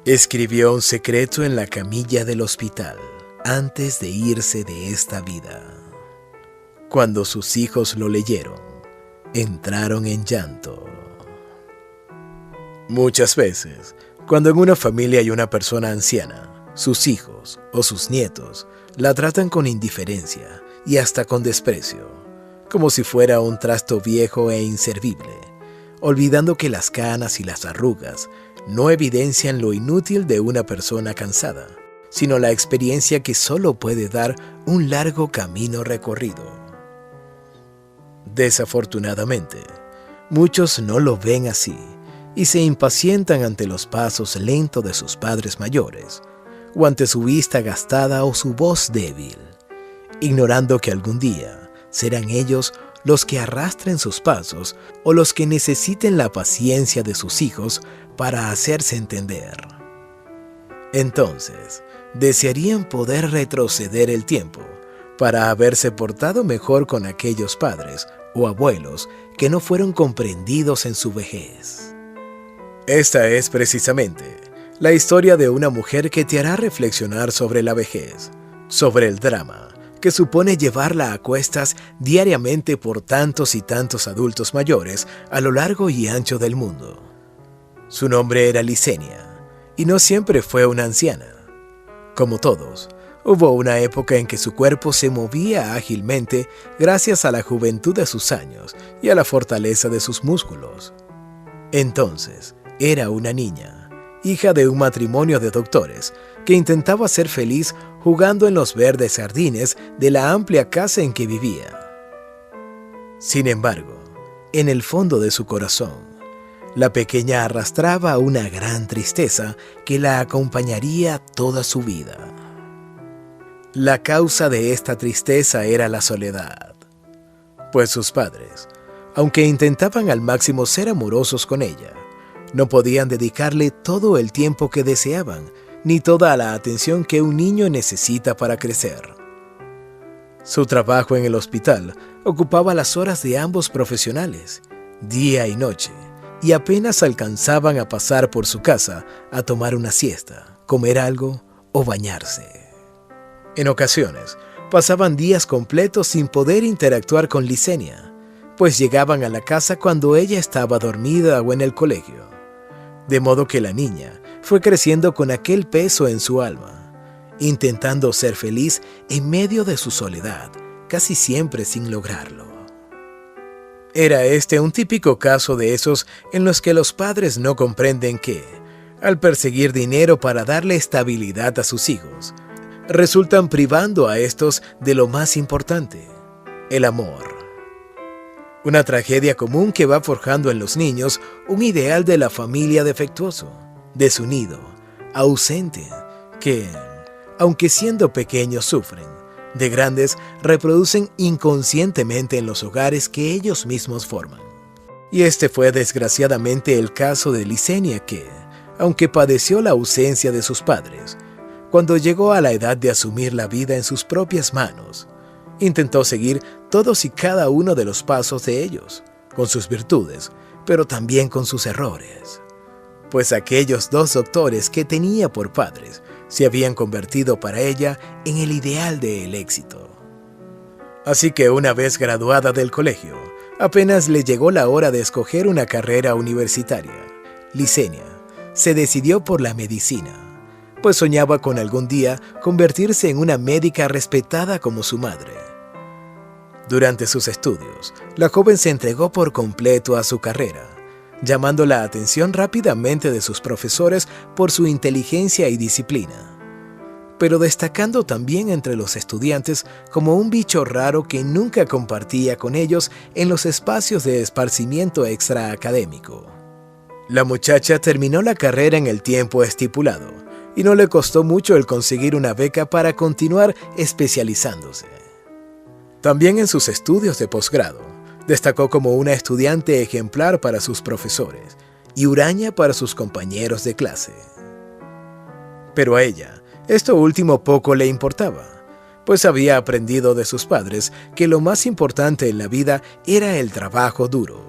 Escribió un secreto en la camilla del hospital antes de irse de esta vida. Cuando sus hijos lo leyeron, entraron en llanto. Muchas veces, cuando en una familia hay una persona anciana, sus hijos o sus nietos la tratan con indiferencia y hasta con desprecio, como si fuera un trasto viejo e inservible, olvidando que las canas y las arrugas no evidencian lo inútil de una persona cansada, sino la experiencia que solo puede dar un largo camino recorrido. Desafortunadamente, muchos no lo ven así y se impacientan ante los pasos lentos de sus padres mayores, o ante su vista gastada o su voz débil, ignorando que algún día serán ellos los que arrastren sus pasos o los que necesiten la paciencia de sus hijos para hacerse entender. Entonces, desearían poder retroceder el tiempo para haberse portado mejor con aquellos padres o abuelos que no fueron comprendidos en su vejez. Esta es precisamente la historia de una mujer que te hará reflexionar sobre la vejez, sobre el drama que supone llevarla a cuestas diariamente por tantos y tantos adultos mayores a lo largo y ancho del mundo. Su nombre era Licenia, y no siempre fue una anciana. Como todos, hubo una época en que su cuerpo se movía ágilmente gracias a la juventud de sus años y a la fortaleza de sus músculos. Entonces, era una niña, hija de un matrimonio de doctores, que intentaba ser feliz jugando en los verdes jardines de la amplia casa en que vivía. Sin embargo, en el fondo de su corazón, la pequeña arrastraba una gran tristeza que la acompañaría toda su vida. La causa de esta tristeza era la soledad, pues sus padres, aunque intentaban al máximo ser amorosos con ella, no podían dedicarle todo el tiempo que deseaban, ni toda la atención que un niño necesita para crecer. Su trabajo en el hospital ocupaba las horas de ambos profesionales, día y noche, y apenas alcanzaban a pasar por su casa a tomar una siesta, comer algo o bañarse. En ocasiones, pasaban días completos sin poder interactuar con Licenia, pues llegaban a la casa cuando ella estaba dormida o en el colegio. De modo que la niña fue creciendo con aquel peso en su alma, intentando ser feliz en medio de su soledad, casi siempre sin lograrlo. Era este un típico caso de esos en los que los padres no comprenden que, al perseguir dinero para darle estabilidad a sus hijos, resultan privando a estos de lo más importante, el amor. Una tragedia común que va forjando en los niños un ideal de la familia defectuoso, desunido, ausente, que, aunque siendo pequeños sufren, de grandes reproducen inconscientemente en los hogares que ellos mismos forman. Y este fue desgraciadamente el caso de Licenia que, aunque padeció la ausencia de sus padres, cuando llegó a la edad de asumir la vida en sus propias manos, intentó seguir todos y cada uno de los pasos de ellos, con sus virtudes, pero también con sus errores. Pues aquellos dos doctores que tenía por padres se habían convertido para ella en el ideal del éxito. Así que una vez graduada del colegio, apenas le llegó la hora de escoger una carrera universitaria. Licenia se decidió por la medicina, pues soñaba con algún día convertirse en una médica respetada como su madre. Durante sus estudios, la joven se entregó por completo a su carrera, llamando la atención rápidamente de sus profesores por su inteligencia y disciplina, pero destacando también entre los estudiantes como un bicho raro que nunca compartía con ellos en los espacios de esparcimiento extraacadémico. La muchacha terminó la carrera en el tiempo estipulado y no le costó mucho el conseguir una beca para continuar especializándose. También en sus estudios de posgrado, destacó como una estudiante ejemplar para sus profesores y huraña para sus compañeros de clase. Pero a ella, esto último poco le importaba, pues había aprendido de sus padres que lo más importante en la vida era el trabajo duro.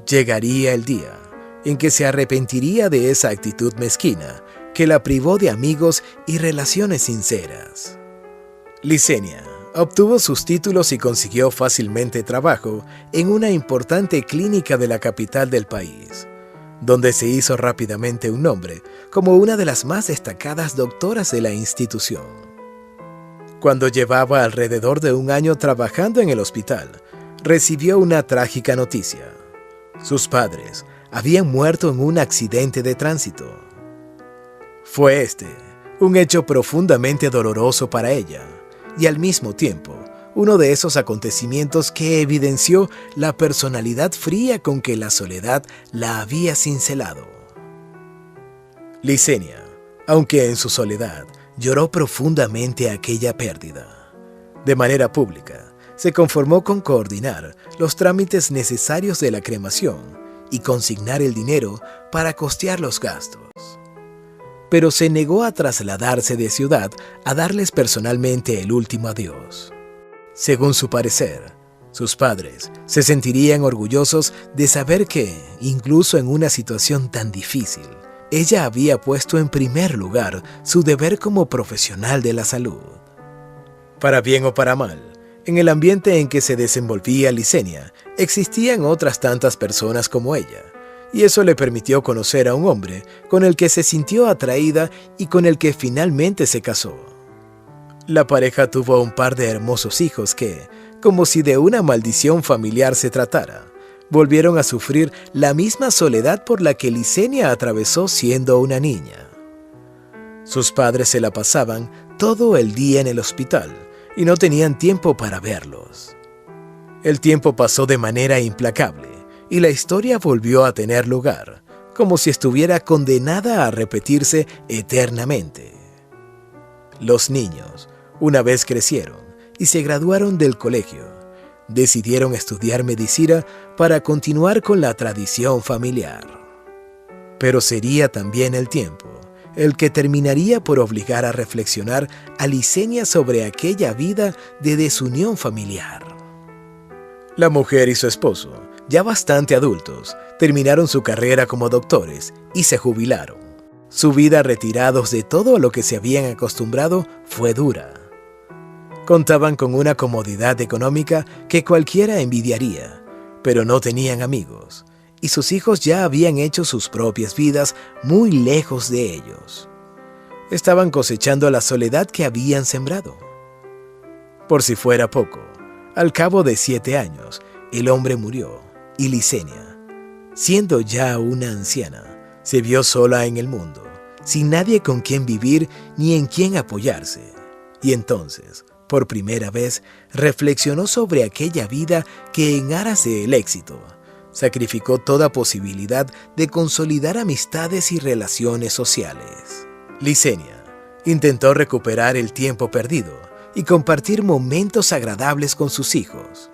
Llegaría el día en que se arrepentiría de esa actitud mezquina que la privó de amigos y relaciones sinceras. Licenia obtuvo sus títulos y consiguió fácilmente trabajo en una importante clínica de la capital del país, donde se hizo rápidamente un nombre como una de las más destacadas doctoras de la institución. Cuando llevaba alrededor de un año trabajando en el hospital, recibió una trágica noticia. Sus padres habían muerto en un accidente de tránsito. Fue un hecho profundamente doloroso para ella y al mismo tiempo uno de esos acontecimientos que evidenció la personalidad fría con que la soledad la había cincelado. Licenia, aunque en su soledad, lloró profundamente aquella pérdida. De manera pública, se conformó con coordinar los trámites necesarios de la cremación y consignar el dinero para costear los gastos. Pero se negó a trasladarse de ciudad a darles personalmente el último adiós. Según su parecer, sus padres se sentirían orgullosos de saber que, incluso en una situación tan difícil, ella había puesto en primer lugar su deber como profesional de la salud. Para bien o para mal, en el ambiente en que se desenvolvía Licenia, existían otras tantas personas como ella, y eso le permitió conocer a un hombre con el que se sintió atraída y con el que finalmente se casó. La pareja tuvo un par de hermosos hijos que, como si de una maldición familiar se tratara, volvieron a sufrir la misma soledad por la que Licenia atravesó siendo una niña. Sus padres se la pasaban todo el día en el hospital y no tenían tiempo para verlos. El tiempo pasó de manera implacable y la historia volvió a tener lugar, como si estuviera condenada a repetirse eternamente. Los niños, una vez crecieron y se graduaron del colegio, decidieron estudiar medicina para continuar con la tradición familiar. Pero sería también el tiempo el que terminaría por obligar a reflexionar a Licenia sobre aquella vida de desunión familiar. La mujer y su esposo, ya bastante adultos, terminaron su carrera como doctores y se jubilaron. Su vida retirados de todo a lo que se habían acostumbrado fue dura. Contaban con una comodidad económica que cualquiera envidiaría, pero no tenían amigos, y sus hijos ya habían hecho sus propias vidas muy lejos de ellos. Estaban cosechando la soledad que habían sembrado. Por si fuera poco, al cabo de 7 años, el hombre murió, y Licenia, siendo ya una anciana, se vio sola en el mundo, sin nadie con quien vivir ni en quien apoyarse. Y entonces, por primera vez, reflexionó sobre aquella vida que, en aras del éxito, sacrificó toda posibilidad de consolidar amistades y relaciones sociales. Licenia intentó recuperar el tiempo perdido y compartir momentos agradables con sus hijos.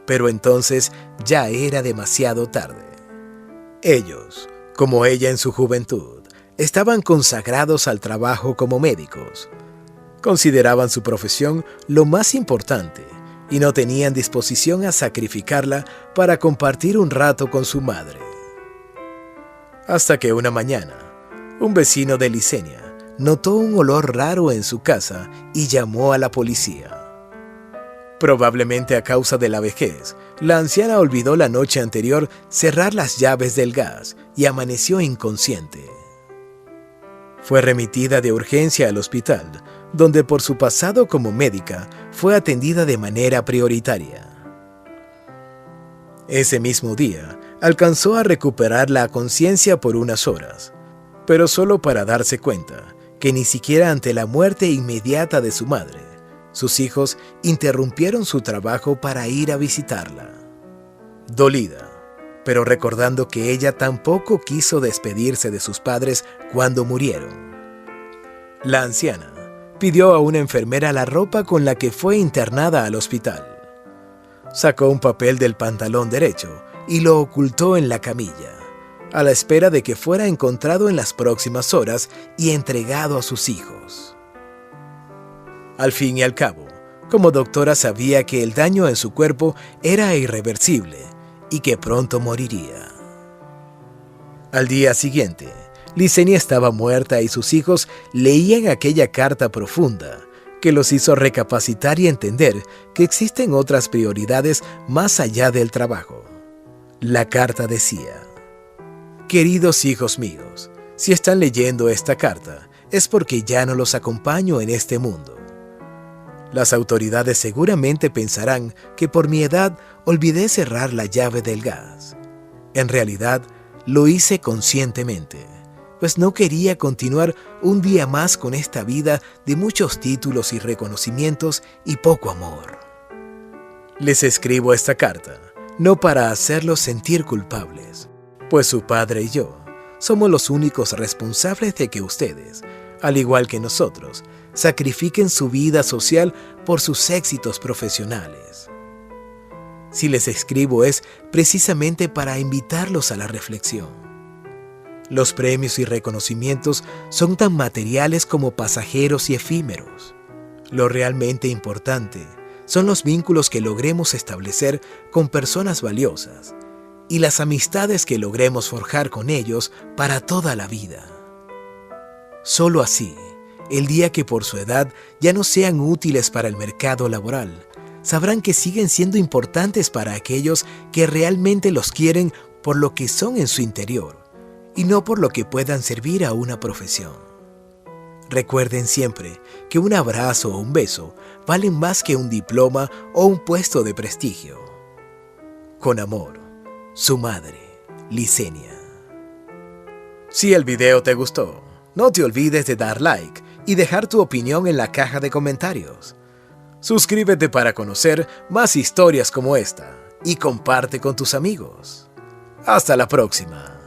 Pero entonces ya era demasiado tarde. Ellos, como ella en su juventud, estaban consagrados al trabajo como médicos. Consideraban su profesión lo más importante y no tenían disposición a sacrificarla para compartir un rato con su madre. Hasta que una mañana, un vecino de Licenia notó un olor raro en su casa y llamó a la policía. Probablemente a causa de la vejez, la anciana olvidó la noche anterior cerrar las llaves del gas y amaneció inconsciente. Fue remitida de urgencia al hospital, donde por su pasado como médica fue atendida de manera prioritaria. Ese mismo día, alcanzó a recuperar la conciencia por unas horas, pero solo para darse cuenta que ni siquiera ante la muerte inmediata de su madre, sus hijos interrumpieron su trabajo para ir a visitarla. Dolida, pero recordando que ella tampoco quiso despedirse de sus padres cuando murieron, la anciana pidió a una enfermera la ropa con la que fue internada al hospital. Sacó un papel del pantalón derecho y lo ocultó en la camilla, a la espera de que fuera encontrado en las próximas horas y entregado a sus hijos. Al fin y al cabo, como doctora sabía que el daño en su cuerpo era irreversible y que pronto moriría. Al día siguiente, Licenia estaba muerta y sus hijos leían aquella carta profunda que los hizo recapacitar y entender que existen otras prioridades más allá del trabajo. La carta decía: «Queridos hijos míos, si están leyendo esta carta, es porque ya no los acompaño en este mundo. Las autoridades seguramente pensarán que por mi edad olvidé cerrar la llave del gas. En realidad, lo hice conscientemente, pues no quería continuar un día más con esta vida de muchos títulos y reconocimientos y poco amor. Les escribo esta carta, no para hacerlos sentir culpables, pues su padre y yo somos los únicos responsables de que ustedes, al igual que nosotros, sacrifiquen su vida social por sus éxitos profesionales. Si les escribo es precisamente para invitarlos a la reflexión. Los premios y reconocimientos son tan materiales como pasajeros y efímeros. Lo realmente importante son los vínculos que logremos establecer con personas valiosas y las amistades que logremos forjar con ellos para toda la vida. Solo así, el día que por su edad ya no sean útiles para el mercado laboral, sabrán que siguen siendo importantes para aquellos que realmente los quieren por lo que son en su interior y no por lo que puedan servir a una profesión. Recuerden siempre que un abrazo o un beso valen más que un diploma o un puesto de prestigio. Con amor, su madre, Licenia. Si el video te gustó, no te olvides de dar like y dejar tu opinión en la caja de comentarios. Suscríbete para conocer más historias como esta y comparte con tus amigos. Hasta la próxima.